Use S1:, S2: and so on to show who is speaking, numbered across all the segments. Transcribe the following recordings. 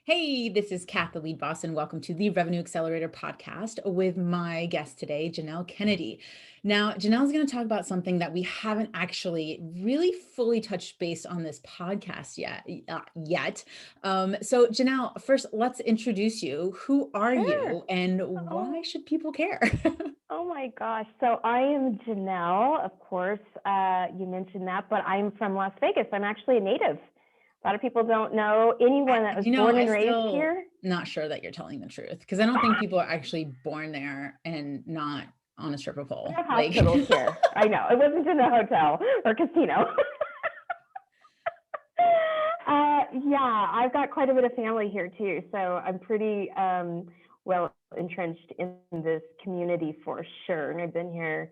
S1: Hey, this is Kat, the lead boss, and welcome to the Revenue Accelerator Podcast with my guest today, Janelle Kennedy. Now, Janelle's going to talk about something that we haven't actually really fully touched base on this podcast yet. So, Janelle, first, let's introduce you. Who are
S2: Sure.
S1: you, and
S2: Oh,
S1: why should people care?
S2: oh my gosh. So I am Janelle, of course. You mentioned that, but I'm from Las Vegas. I'm actually a native. A lot of people don't know anyone that was born
S1: I
S2: and raised
S1: still
S2: here.
S1: not sure that you're telling the truth because I don't think people are actually born there and not on a stripper
S2: We
S1: pole.
S2: have hospitals here. I know. It wasn't in a hotel or casino. Yeah, I've got quite a bit of family here too. So I'm pretty well entrenched in this community for sure. And I've been here,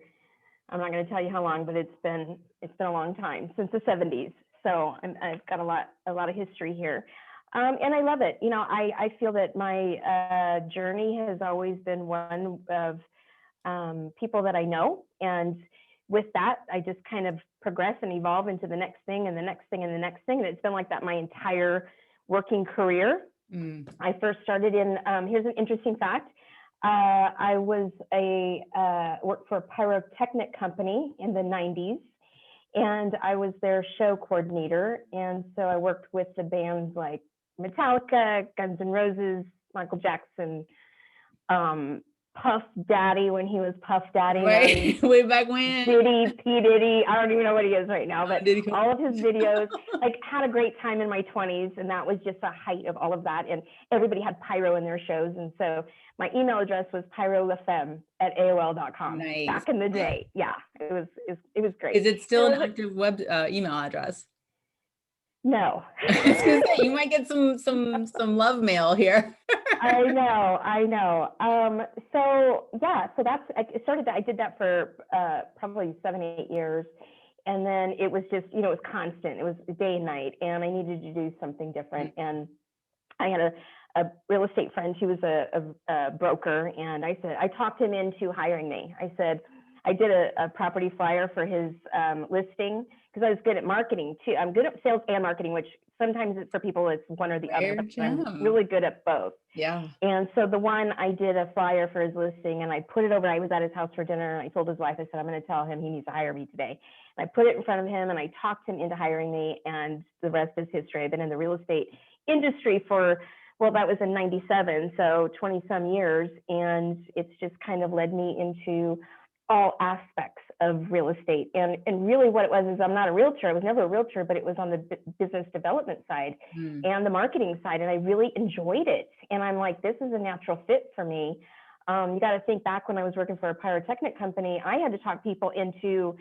S2: I'm not going to tell you how long, but it's been a long time, since the 70s. So I've got a lot of history here, and I love it. I feel that my journey has always been one of people that I know, and with that, I just kind of progress and evolve into the next thing and the next thing and the next thing, and it's been like that my entire working career. I first started in. Here's an interesting fact. I was worked for a pyrotechnic company in the 90s, and I was their show coordinator. And so I worked with the bands like Metallica, Guns N' Roses, Michael Jackson, Puff Daddy when he was Puff Daddy.
S1: Right, way back when.
S2: Diddy, P. Diddy, I don't even know what he is right now, but
S1: Did he come?
S2: all of his videos, like, had a great time in my 20s, and that was just the height of all of that, and everybody had pyro in their shows, and so my email address was pyrolafemme@aol.com.
S1: Nice.
S2: Back in the day. Yeah, it was great.
S1: Is it still an
S2: It was
S1: active web email address?
S2: no.
S1: I was gonna say you might get some love mail here.
S2: I know. So yeah, so that's, I started that. I did that for probably 7-8 years. And then it was just, it was constant. It was day and night, and I needed to do something different. And I had a real estate friend who was a broker, and I talked him into hiring me. I said, I did a property flyer for his listing because I was good at marketing too. I'm good at sales and marketing, which sometimes for people it's one or the other, but I'm really good at both.
S1: Yeah.
S2: And so the one, I did a flyer for his listing, and I put it over. I was at his house for dinner, and I told his wife, I said, I'm going to tell him he needs to hire me today. And I put it in front of him, and I talked him into hiring me, and the rest is history. I've been in the real estate industry for, well, that was in 97, so 20 some years, and it's just kind of led me into all aspects of real estate. And really what it was is, I'm not a realtor. I was never a realtor, but it was on the business development side and the marketing side. And I really enjoyed it. And I'm like, this is a natural fit for me. You got to think back when I was working for a pyrotechnic company, I had to talk people into,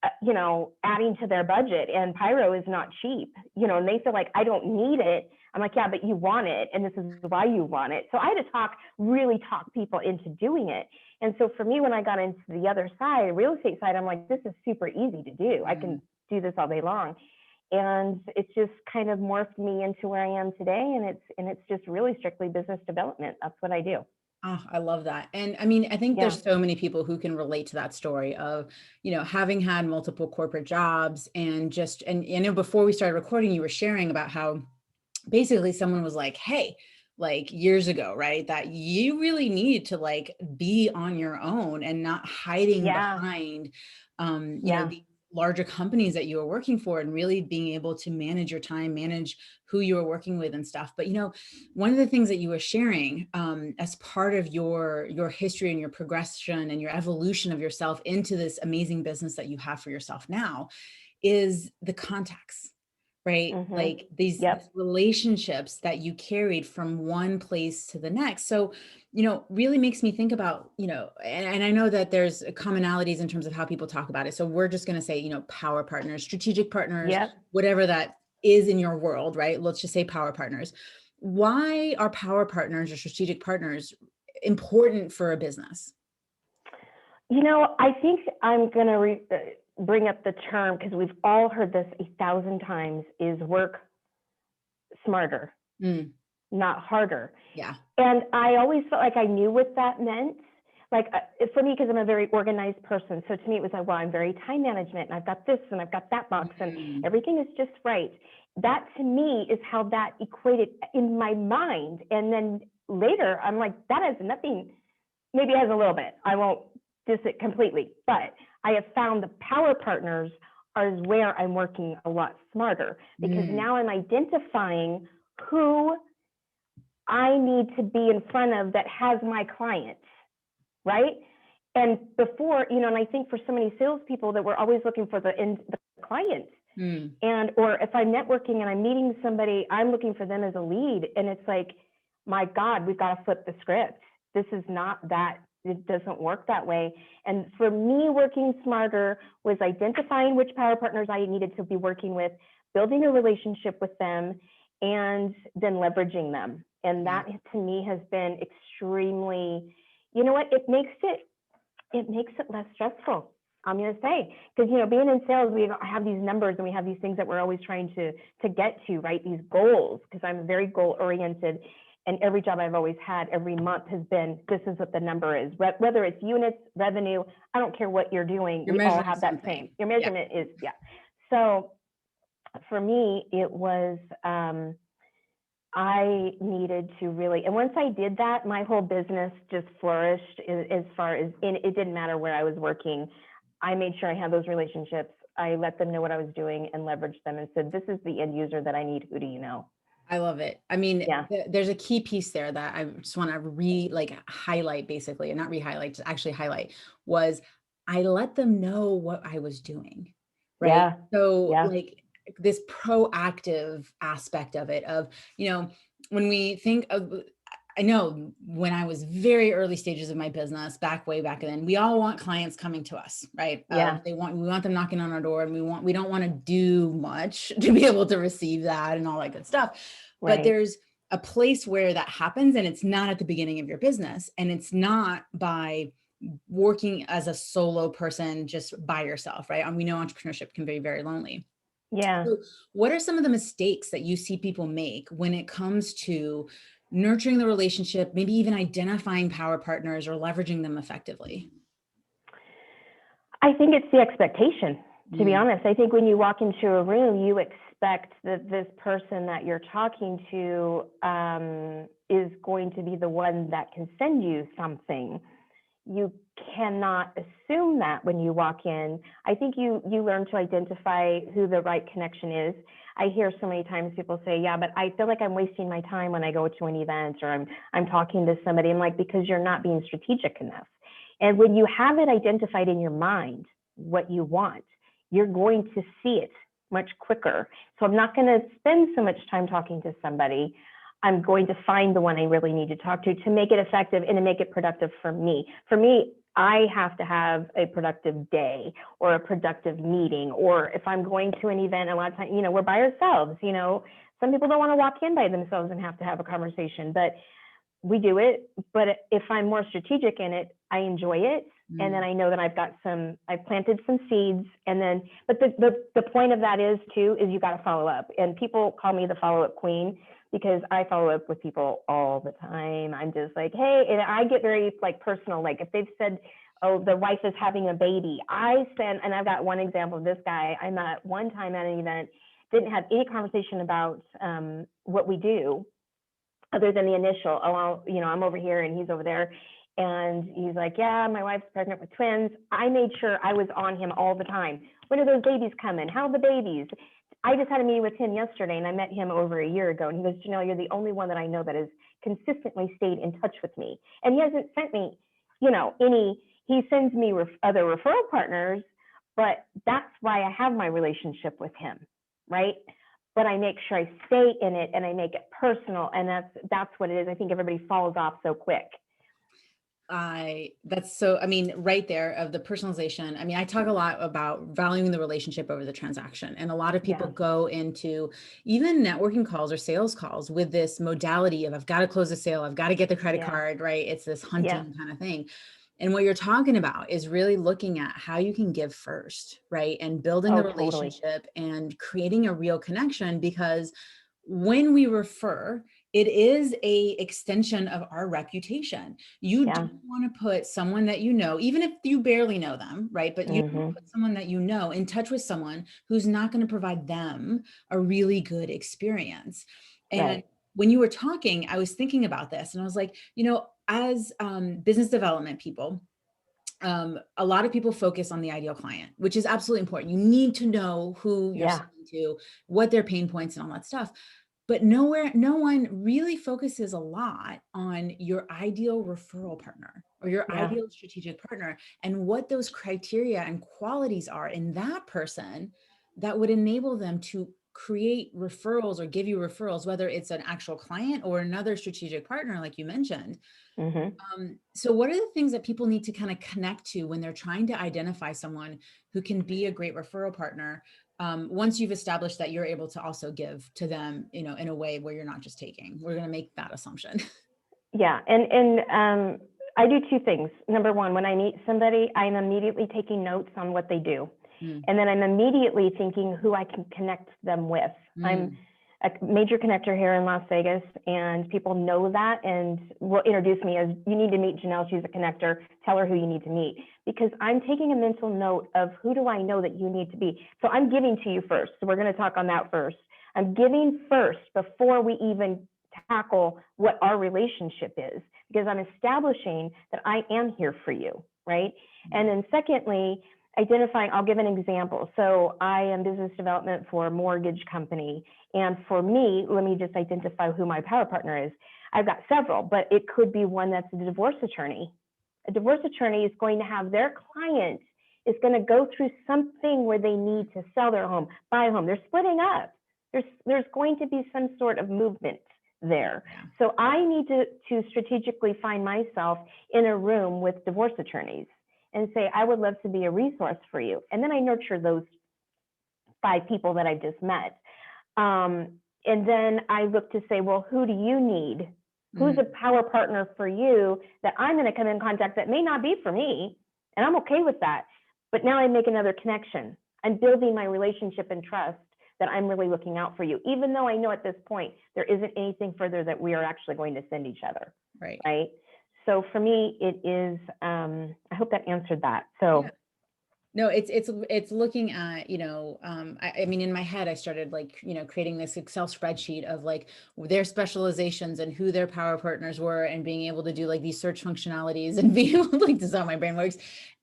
S2: adding to their budget, and pyro is not cheap, and they feel like, I don't need it. I'm like, yeah, but you want it, and this is why you want it. So I had to really talk people into doing it. And so for me, when I got into the other side, real estate side, I'm like, this is super easy to do. I can do this all day long. And it's just kind of morphed me into where I am today. And it's just really strictly business development. That's what I do.
S1: Oh, I love that. And I mean, I think there's so many people who can relate to that story of, having had multiple corporate jobs and before we started recording, you were sharing about how basically someone was like, hey, like years ago, right, that you really need to like be on your own and not hiding behind, the larger companies that you were working for, and really being able to manage your time, manage who you were working with and stuff. But, one of the things that you were sharing as part of your history and your progression and your evolution of yourself into this amazing business that you have for yourself now is the contacts. Right? Like these relationships that you carried from one place to the next. So, really makes me think about, and I know that there's commonalities in terms of how people talk about it. So we're just going to say, power partners, strategic partners, whatever that is in your world, right? Let's just say power partners. Why are power partners or strategic partners important for a business?
S2: I think I'm going to bring up the term, because we've all heard this 1,000 times, is work smarter, not harder.
S1: Yeah.
S2: And I always felt like I knew what that meant, like for me, because I'm a very organized person. So to me, it was like, well, I'm very time management and I've got this and I've got that box and everything is just right. That to me is how that equated in my mind. And then later I'm like, that has nothing, maybe it has a little bit. I won't diss it completely, but I have found the power partners are where I'm working a lot smarter, because now I'm identifying who I need to be in front of that has my clients, right? And before, you know, and I think for so many salespeople that we're always looking for the client. And, or if I'm networking and I'm meeting somebody, I'm looking for them as a lead. And it's like, my God, we've got to flip the script. This is not that, it doesn't work that way. And for me, working smarter was identifying which power partners I needed to be working with, building a relationship with them, and then leveraging them. And that to me has been extremely, you know what, it makes it less stressful. I'm going to say, because, you know, being in sales, we have these numbers and we have these things that we're always trying to get to, right? These goals, because I'm very goal oriented. And every job I've always had every month has been, this is what the number is, whether it's units, revenue, I don't care what you're doing. We all have that same, your measurement is, So for me, it was, I needed to really, and once I did that, my whole business just flourished as far as, it didn't matter where I was working. I made sure I had those relationships. I let them know what I was doing and leveraged them and said, this is the end user that I need. Who do you know?
S1: I love it. I mean, there's a key piece there that I just want to highlight, basically, and not re-highlight, to actually highlight, was I let them know what I was doing. Right.
S2: Yeah.
S1: So like this proactive aspect of it, of, you know, when we think of, I know when I was very early stages of my business, way back then, we all want clients coming to us, right? We want them knocking on our door, and we don't want to do much to be able to receive that and all that good stuff. Right. But there's a place where that happens, and it's not at the beginning of your business, and it's not by working as a solo person just by yourself, right? And we know entrepreneurship can be very lonely.
S2: Yeah.
S1: So what are some of the mistakes that you see people make when it comes to nurturing the relationship, maybe even identifying power partners or leveraging them effectively?
S2: I think it's the expectation, to be honest. I think when you walk into a room, you expect that this person that you're talking to is going to be the one that can send you something. You cannot assume that when you walk in. I think you learn to identify who the right connection is. I hear so many times people say, yeah, but I feel like I'm wasting my time when I go to an event, or I'm talking to somebody. I'm like, because you're not being strategic enough. And when you have it identified in your mind, what you want, you're going to see it much quicker. So I'm not going to spend so much time talking to somebody. I'm going to find the one I really need to talk to make it effective and to make it productive for me. For me, I have to have a productive day or a productive meeting, or if I'm going to an event, a lot of times, you know, we're by ourselves, you know, some people don't want to walk in by themselves and have to have a conversation, but we do it. But if I'm more strategic in it, I enjoy it. And then I know that I've planted some seeds, and then, but the point of that is you got to follow up. And people call me the follow-up queen, because I follow up with people all the time. I'm just like, hey, and I get very like personal. Like if they've said, oh, the wife is having a baby, and I've got one example of this guy I met one time at an event, didn't have any conversation about what we do other than the initial, oh, you know, I'm over here and he's over there. And he's like, yeah, my wife's pregnant with twins. I made sure I was on him all the time. When are those babies coming? How are the babies? I just had a meeting with him yesterday, and I met him over a year ago. And he goes, Janelle, you're the only one that I know that has consistently stayed in touch with me. And he hasn't sent me, you know, he sends me other referral partners, but that's why I have my relationship with him, right? But I make sure I stay in it and I make it personal. And that's what it is. I think everybody falls off so quick.
S1: That's so, I mean, right there of the personalization. I mean, I talk a lot about valuing the relationship over the transaction. And a lot of people go into even networking calls or sales calls with this modality of, I've got to close a sale. I've got to get the credit card, right? It's this hunting kind of thing. And what you're talking about is really looking at how you can give first, right? And building the relationship and creating a real connection, because when we refer, it is a extension of our reputation. You don't want to put someone that you know, even if you barely know them, right? But you don't want to put someone that you know in touch with someone who's not going to provide them a really good experience. And when you were talking, I was thinking about this and I was like, as business development people, a lot of people focus on the ideal client, which is absolutely important. You need to know who you're selling to, what their pain points and all that stuff. But no one really focuses a lot on your ideal referral partner or your ideal strategic partner and what those criteria and qualities are in that person that would enable them to create referrals or give you referrals, whether it's an actual client or another strategic partner, like you mentioned. So what are the things that people need to kind of connect to when they're trying to identify someone who can be a great referral partner? Once you've established that you're able to also give to them, in a way where you're not just taking, we're going to make that assumption.
S2: Yeah. And I do two things. Number one, when I meet somebody, I'm immediately taking notes on what they do. And then I'm immediately thinking who I can connect them with. I'm a major connector here in Las Vegas, and people know that and will introduce me as, you need to meet Janelle, she's a connector, tell her who you need to meet, because I'm taking a mental note of who do I know that you need to be. So I'm giving to you first. So we're going to talk on that first. I'm giving first before we even tackle what our relationship is, because I'm establishing that I am here for you, right? And then secondly, identifying, I'll give an example. So I am business development for a mortgage company. And for me, let me just identify who my power partner is. I've got several, but it could be one that's a divorce attorney. A divorce attorney is going to have their client is going to go through something where they need to sell their home, buy a home. They're splitting up. There's going to be some sort of movement there. So I need to strategically find myself in a room with divorce attorneys and say, I would love to be a resource for you. And then I nurture those 5 people that I just met. And then I look to say, well, who do you need? Who's a power partner for you that I'm going to come in contact that may not be for me? And I'm okay with that. But now I make another connection. I'm building my relationship and trust that I'm really looking out for you, even though I know at this point there isn't anything further that we are actually going to send each other. Right. So for me, it is, I hope that answered that. So.
S1: Yeah. No, it's looking at, I mean, in my head, I started creating this Excel spreadsheet of their specializations and who their power partners were and being able to do these search functionalities and being able to, this is how my brain works,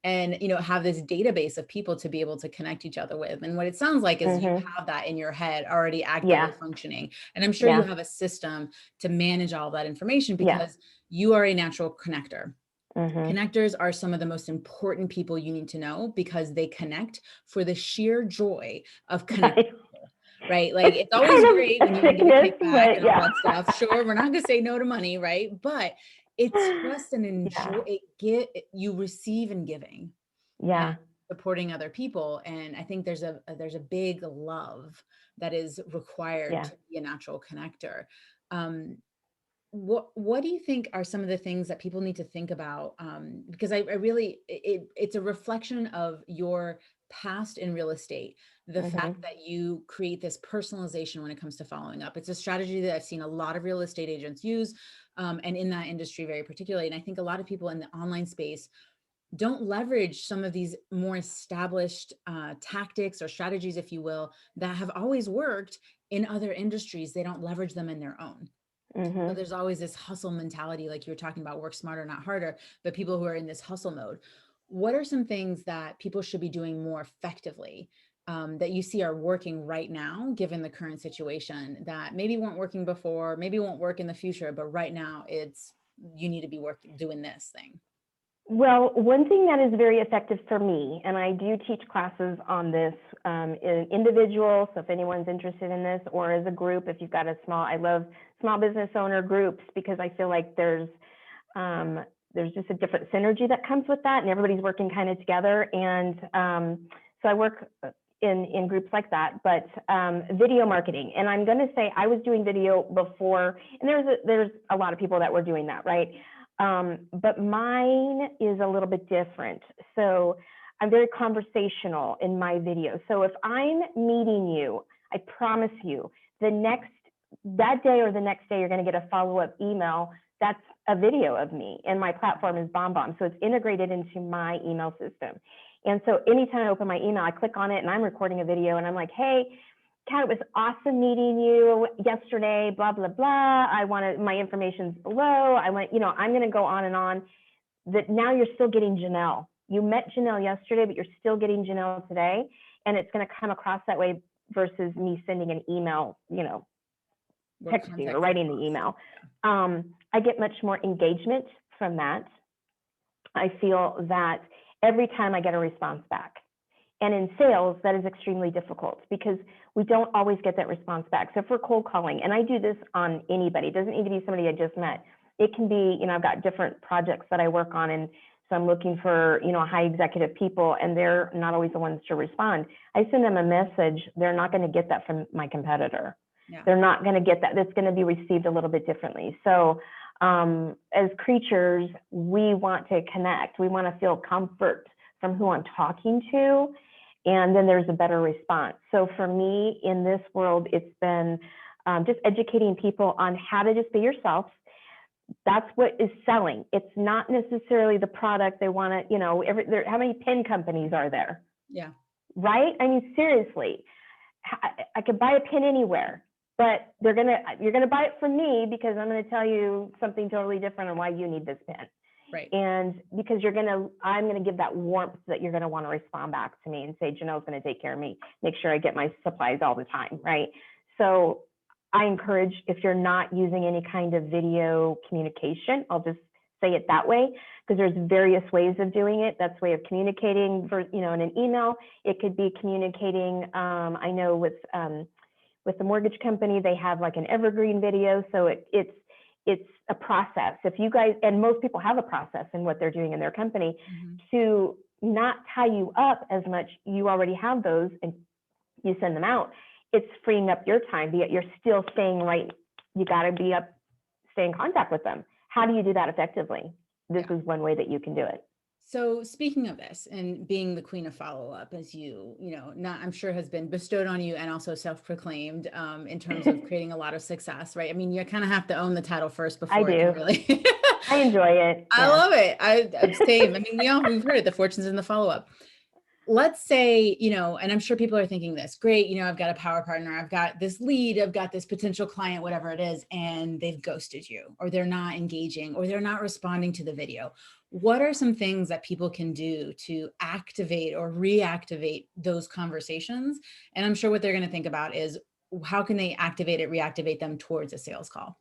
S1: and, have this database of people to be able to connect each other with. And what it sounds like is you have that in your head already actively functioning. And I'm sure you have a system to manage all that information because you are a natural connector. Connectors are some of the most important people you need to know because they connect for the sheer joy of connecting. Right? It's always great when you can get a kickback and all that stuff. Sure, we're not going to say no to money, right? But it's just an enjoy. You receive in giving. And supporting other people, and I think there's a big love that is required to be a natural connector. What do you think are some of the things that people need to think about? Because I really, it's a reflection of your past in real estate, the fact that you create this personalization when it comes to following up. It's a strategy that I've seen a lot of real estate agents use, and in that industry very particularly. And I think a lot of people in the online space don't leverage some of these more established tactics or strategies, if you will, that have always worked in other industries. They don't leverage them in their own. So there's always this hustle mentality, like you were talking about, work smarter, not harder, but people who are in this hustle mode. What are some things that people should be doing more effectively that you see are working right now, given the current situation, that maybe weren't working before, maybe won't work in the future, but right now you need to be doing this thing?
S2: Well, one thing that is very effective for me, and I do teach classes on this in individual, so if anyone's interested in this, or as a group, if you've got I love small business owner groups because I feel like there's just a different synergy that comes with that, and everybody's working kind of together. And so I work in groups like that, but video marketing. And I'm going to say I was doing video before, and there's a lot of people that were doing that, right? But mine is a little bit different. So I'm very conversational in my videos. So if I'm meeting you, I promise you, the next that day or the next day, you're going to get a follow-up email. That's a video of me, and my platform is BombBomb. So it's integrated into my email system. And so anytime I open my email, I click on it and I'm recording a video and I'm like, hey, Kat, it was awesome meeting you yesterday, blah, blah, blah. My information's below. I'm going to go on and on. That now you're still getting Janelle. You met Janelle yesterday, but you're still getting Janelle today. And it's going to come across that way versus me sending an email, texting or writing the email. I get much more engagement from that. I feel that every time I get a response back. And in sales, that is extremely difficult because we don't always get that response back. So if we're cold calling, and I do this on anybody, it doesn't need to be somebody I just met. It can be, I've got different projects that I work on, and so I'm looking for, high executive people, and they're not always the ones to respond. I send them a message. They're not going to get that from my competitor. Yeah. They're not going to get that. That's going to be received a little bit differently. So as creatures, we want to connect. We want to feel comfort from who I'm talking to, and then there's a better response. So for me in this world, it's been just educating people on how to just be yourself. That's what is selling. It's not necessarily the product they want to, how many pen companies are there?
S1: Yeah.
S2: Right? I mean, seriously, I could buy a pen anywhere, but you're going to buy it from me because I'm going to tell you something totally different on why you need this pen.
S1: Right.
S2: And because I'm going to give that warmth that you're going to want to respond back to me and say, Janelle's going to take care of me, make sure I get my supplies all the time. Right. So I encourage, if you're not using any kind of video communication, I'll just say it that way, because there's various ways of doing it. That's a way of communicating in an email. It could be communicating. I know with the mortgage company, they have like an evergreen video. So it's a process. If you guys, and most people have a process in what they're doing in their company, to not tie you up as much, you already have those and you send them out. It's freeing up your time, but yet you're still staying right. You got to stay in contact with them. How do you do that effectively? This is one way that you can do it.
S1: So speaking of this and being the queen of follow-up, as I'm sure has been bestowed on you and also self-proclaimed in terms of creating a lot of success, right? I mean, you kind of have to own the title first before
S2: I do.
S1: it can really.
S2: I enjoy it.
S1: I love it. Same. I mean, we've heard it, the fortunes in the follow-up. Let's say, and I'm sure people are thinking this, great, I've got a power partner, I've got this lead, I've got this potential client, whatever it is, and they've ghosted you, or they're not engaging, or they're not responding to the video. What are some things that people can do to activate or reactivate those conversations? And I'm sure what they're going to think about is, how can they reactivate them towards a sales call?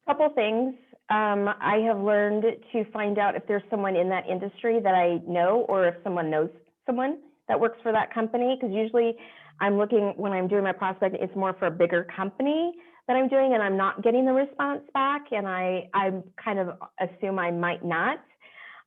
S2: Couple things. I have learned to find out if there's someone in that industry that I know, or if someone knows someone that works for that company. Because usually I'm looking, when I'm doing my prospect, it's more for a bigger company that I'm doing, and I'm not getting the response back. And I kind of assume I might not.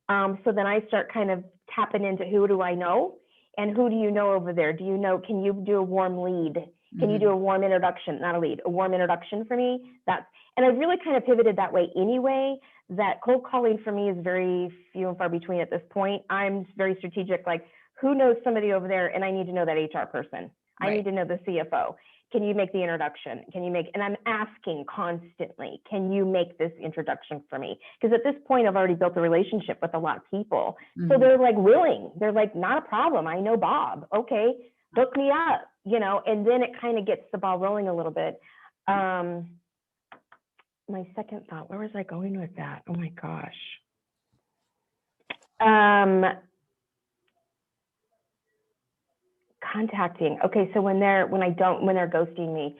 S2: So then I start kind of tapping into, who do I know? And who do you know over there? Do you know, can you do a warm lead? Can you do a warm introduction, not a lead, a warm introduction for me? And I've really kind of pivoted that way anyway, that cold calling for me is very few and far between at this point. I'm very strategic, like, who knows somebody over there? And I need to know that HR person. Right. I need to know the CFO. Can you make the introduction? And I'm asking constantly, can you make this introduction for me? Because at this point, I've already built a relationship with a lot of people. So they're like willing. They're like, not a problem. I know Bob. Okay, hook me up, and then it kind of gets the ball rolling a little bit. My second thought, where was I going with that? Oh my gosh. Contacting. Okay, so when they're ghosting me,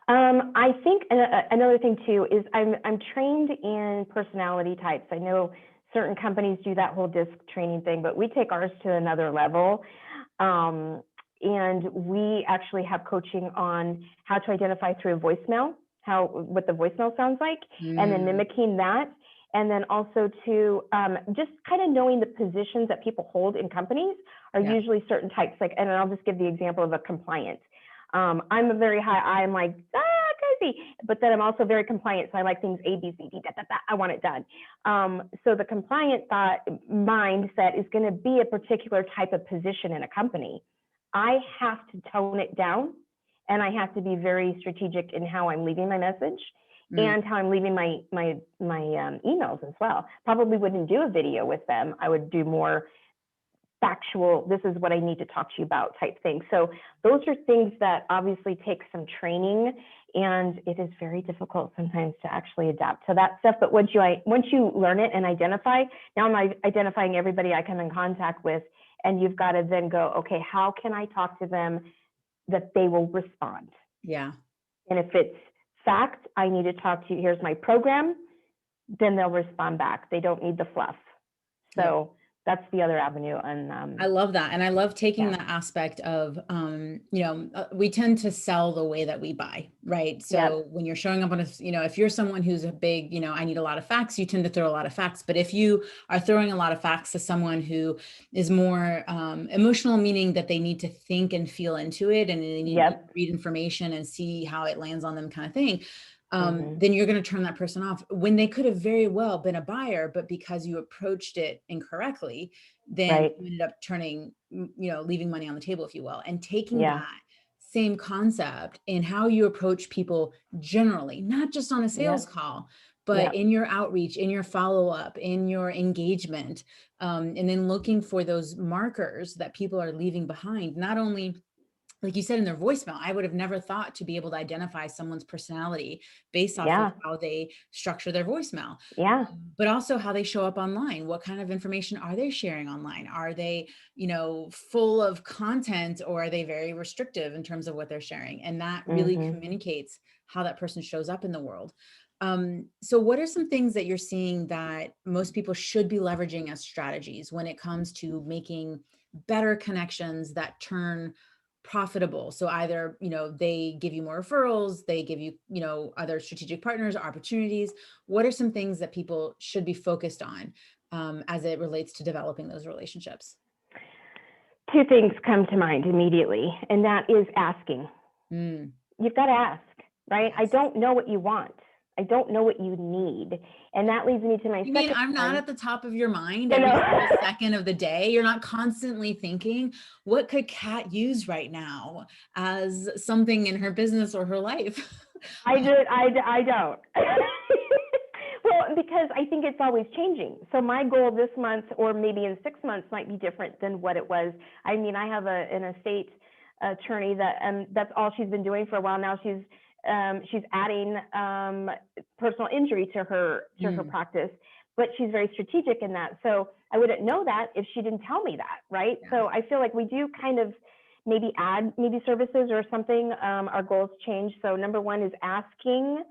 S2: I think another thing too is I'm trained in personality types. I know certain companies do that whole DISC training thing, but we take ours to another level. And we actually have coaching on how to identify through a voicemail, what the voicemail sounds like, and then mimicking that. And then also to just kind of knowing the positions that people hold in companies are usually certain types. Like, and I'll just give the example of a compliant. I'm a very high, I'm like, crazy, but then I'm also very compliant. So I like things A, B, C, D, da, da, da, I want it done. So the compliant mindset is going to be a particular type of position in a company. I have to tone it down and I have to be very strategic in how I'm leaving my message and how I'm leaving my emails as well. Probably wouldn't do a video with them. I would do more factual, this is what I need to talk to you about type thing. So those are things that obviously take some training, and it is very difficult sometimes to actually adapt to that stuff. But once you learn it and identify, now I'm identifying everybody I come in contact with, and you've got to then go, okay, how can I talk to them that they will respond?
S1: Yeah.
S2: And if it's fact, I need to talk to you, here's my program, then they'll respond back. They don't need the fluff. So that's the other avenue. And
S1: I love that. And I love taking the aspect of, we tend to sell the way that we buy, right? So when you're showing up on if you're someone who's a big, I need a lot of facts, you tend to throw a lot of facts. But if you are throwing a lot of facts to someone who is more emotional, meaning that they need to think and feel into it, and they need to read information and see how it lands on them kind of thing, then you're going to turn that person off when they could have very well been a buyer, but because you approached it incorrectly, then you ended up turning, leaving money on the table, if you will, and taking that same concept in how you approach people generally, not just on a sales call, but in your outreach, in your follow-up, in your engagement, and then looking for those markers that people are leaving behind, not only like you said in their voicemail. I would have never thought to be able to identify someone's personality based off of how they structure their voicemail, but also how they show up online. What kind of information are they sharing online? Are they, full of content, or are they very restrictive in terms of what they're sharing? And that really communicates how that person shows up in the world. So what are some things that you're seeing that most people should be leveraging as strategies when it comes to making better connections that turn profitable? So either, they give you more referrals, they give you, other strategic partners, opportunities. What are some things that people should be focused on as it relates to developing those relationships?
S2: Two things come to mind immediately, and that is asking. You've got to ask, right? I don't know what you want. I don't know what you need. And that leads me to my second.
S1: mean I'm not at the top of your mind every single second of the day? You're not constantly thinking, what could Kat use right now as something in her business or her life?
S2: I don't. Well, because I think it's always changing. So my goal this month, or maybe in 6 months, might be different than what it was. I mean, I have an estate attorney that's all she's been doing for a while now. She's adding personal injury to her practice, but she's very strategic in that. So I wouldn't know that if she didn't tell me that, right? So I feel like we do kind of maybe add services or something. Our goals change. So number one is asking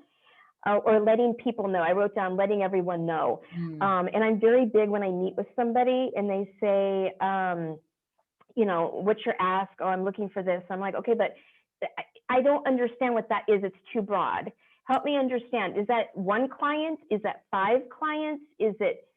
S2: or letting people know. I wrote down letting everyone know. And I'm very big when I meet with somebody and they say, what's your ask? Oh, I'm looking for this. I'm like, okay, but I don't understand what that is. It's too broad. Help me understand. Is that one client? Is that 5 clients? Is it,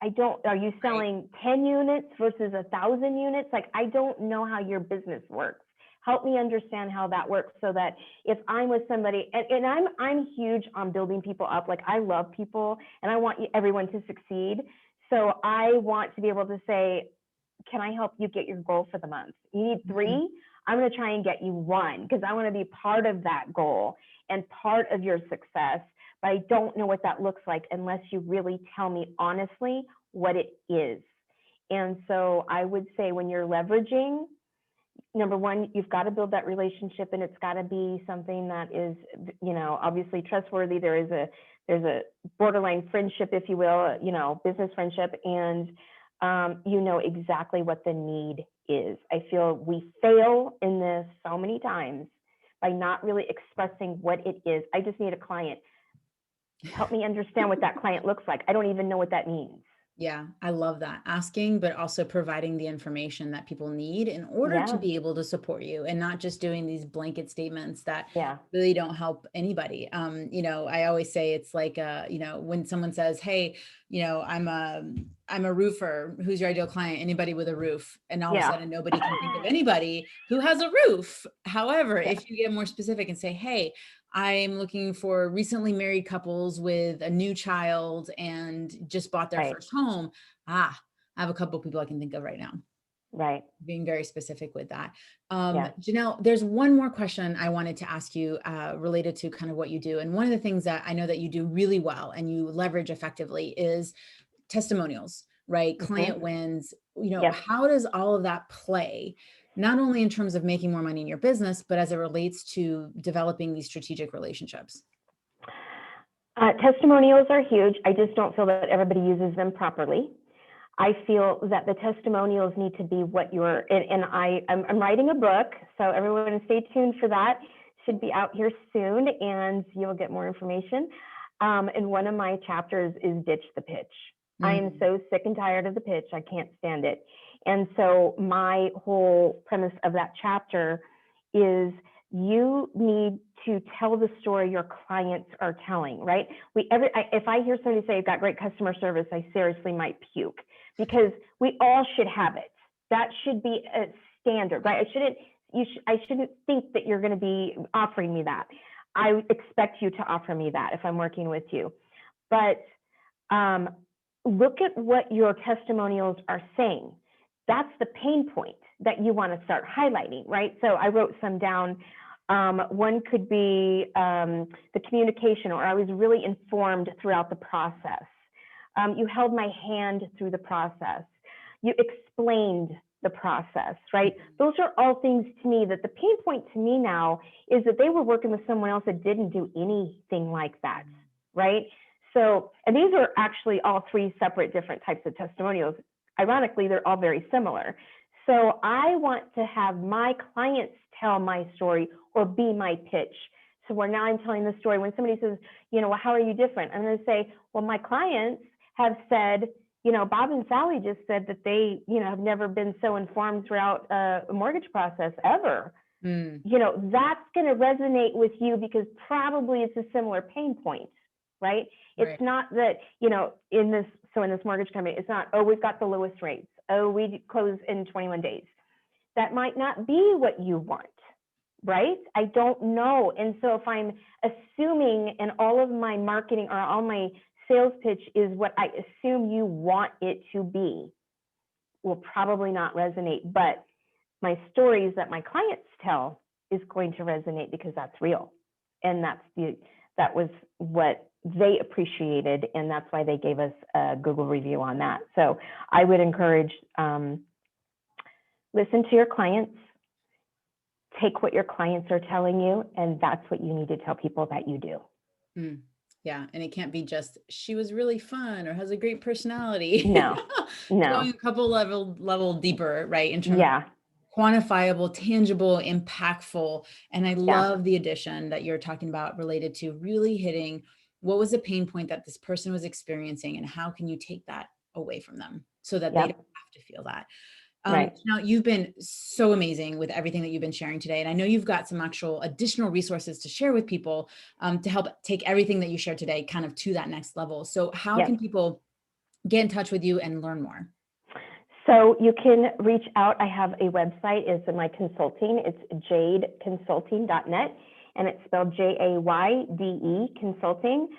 S2: are you selling 10 units versus 1,000 units? Like, I don't know how your business works. Help me understand how that works, so that if I'm with somebody, and I'm huge on building people up. Like, I love people and I want everyone to succeed. So I want to be able to say, can I help you get your goal for the month? You need 3? I'm going to try and get you 1, because I want to be part of that goal and part of your success. But I don't know what that looks like unless you really tell me honestly what it is. And so I would say, when you're leveraging, number one, you've got to build that relationship, and it's got to be something that is, obviously trustworthy. There's a borderline friendship, if you will, business friendship, and exactly what the need is. I feel we fail in this so many times by not really expressing what it is. I just need a client. Help me understand what that client looks like. I don't even know what that means.
S1: Yeah, I love that. Asking, but also providing the information that people need in order to be able to support you, and not just doing these blanket statements that really don't help anybody. I always say it's like, when someone says, hey, I'm a roofer. Who's your ideal client? Anybody with a roof. And all of a sudden, nobody can think of anybody who has a roof. However, if you get more specific and say, hey, I'm looking for recently married couples with a new child and just bought their first home. I have a couple of people I can think of right now.
S2: Right.
S1: Being very specific with that.
S2: Yeah.
S1: Janelle, there's one more question I wanted to ask you related to kind of what you do. And one of the things that I know that you do really well and you leverage effectively is testimonials, right? Client wins,
S2: Yep.
S1: how does all of that play, not only in terms of making more money in your business, but as it relates to developing these strategic relationships?
S2: Testimonials are huge. I just don't feel that everybody uses them properly. I feel that the testimonials need to be what I'm writing a book, so everyone stay tuned for that. Should be out here soon, and you'll get more information. And one of my chapters is Ditch the Pitch. I am so sick and tired of the pitch. I can't stand it. And so my whole premise of that chapter is you need to tell the story your clients are telling, right? If I hear somebody say, I've got great customer service, I seriously might puke, because we all should have it. That should be a standard, right? I shouldn't think that you're going to be offering me that. I expect you to offer me that if I'm working with you. But look at what your testimonials are saying. That's the pain point that you want to start highlighting, right? So I wrote some down. One could be the communication, or I was really informed throughout the process. You held my hand through the process. You explained the process, right? Those are all things to me that the pain point to me now is that they were working with someone else that didn't do anything like that, right? So, and these are actually all three separate different types of testimonials. Ironically, they're all very similar. So I want to have my clients tell my story or be my pitch. So where now I'm telling the story, when somebody says, well, how are you different? I'm going to say, well, my clients have said, Bob and Sally just said that they, have never been so informed throughout a mortgage process ever. That's going to resonate with you because probably it's a similar pain point, right? It's not that, in this mortgage company, it's not, oh, we've got the lowest rates. Oh, we close in 21 days. That might not be what you want, right? I don't know. And so if I'm assuming in all of my marketing or all my sales pitch is what I assume you want it to be, will probably not resonate. But my stories that my clients tell is going to resonate because that's real. And that was what they appreciated. And that's why they gave us a Google review on that. So I would encourage, listen to your clients, take what your clients are telling you, and that's what you need to tell people that you do.
S1: Yeah. And it can't be just, she was really fun or has a great personality.
S2: No.
S1: Going a couple level deeper, right? In terms of quantifiable, tangible, impactful. And I love the addition that you're talking about related to really hitting what was the pain point that this person was experiencing and how can you take that away from them so that they don't have to feel that. Now, you've been so amazing with everything that you've been sharing today. And I know you've got some actual additional resources to share with people to help take everything that you shared today kind of to that next level. So how can people get in touch with you and learn more?
S2: So you can reach out. I have a website. It's in my consulting. It's jadeconsulting.net, and it's spelled Jayde Consulting.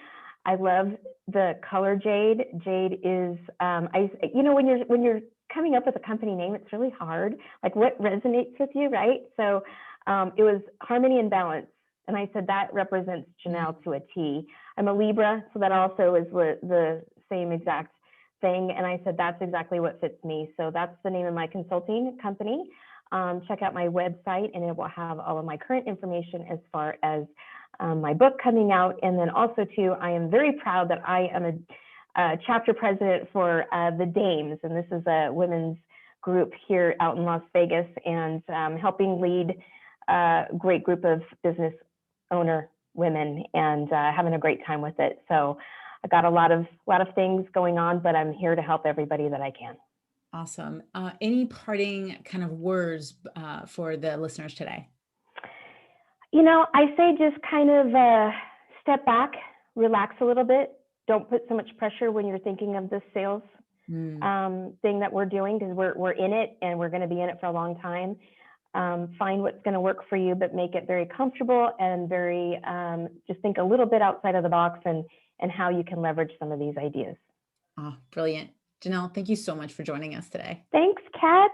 S2: I love the color jade. Jade is, when you're coming up with a company name, it's really hard. Like what resonates with you, right? So it was harmony and balance. And I said that represents Janelle to a T. I'm a Libra, so that also is the same exact thing. And I said, that's exactly what fits me. So that's the name of my consulting company. Check out my website and it will have all of my current information as far as my book coming out. And then also too, I am very proud that I am a chapter president for the Dames. And this is a women's group here out in Las Vegas, and helping lead a great group of business owner women and having a great time with it. So I got a lot of things going on, but I'm here to help everybody that I can.
S1: Awesome. Any parting kind of words for the listeners today?
S2: I say just kind of step back, relax a little bit. Don't put so much pressure when you're thinking of this sales thing that we're doing, because we're in it and we're going to be in it for a long time. Find what's going to work for you, but make it very comfortable and very just think a little bit outside of the box and how you can leverage some of these ideas.
S1: Oh, brilliant. Janelle, thank you so much for joining us today.
S2: Thanks, Kat.